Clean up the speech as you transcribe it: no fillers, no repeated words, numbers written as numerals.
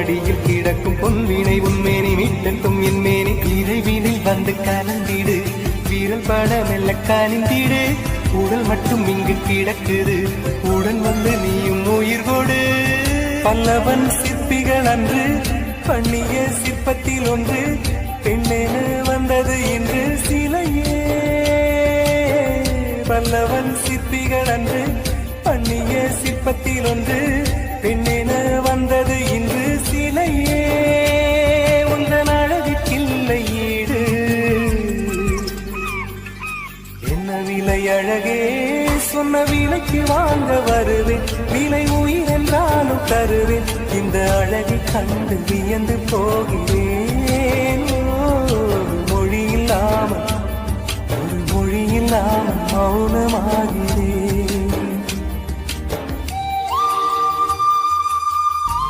மடியில் கிடக்கும் பொன்வினை உன்மேனி மீட்டட்டும் என் மேனி இறைவினில் வந்து கலந்திடு வீரல் பட மெல்ல கனிந்திடு உடல் மட்டும் இங்கு கிடக்குது உடன் வந்து நீயும் உயிர் கொடு பல்லவன் சிற்பிகள் அன்று பண்ணிய சிற்பத்தில் ஒன்று பெண்ணென வந்தது என்று சிலையே பல்லவன் சிற்பிகள் அன்று பண்ணிய சிற்பத்தில் ஒன்று பெண்ணென வந்தது இன்று சிலையே உந்தன் அழகிற்கில்லை ஈடு என்ன விலை அழகே சொன்ன விலைக்கு வாங்க வருவேன் விலை உயிர் என்றாலும் தருவேன் இந்த அழகை கண்டு வியந்து போகிறேன் ஒரு மொழி இல்லாமல் மௌனமாகிறேன்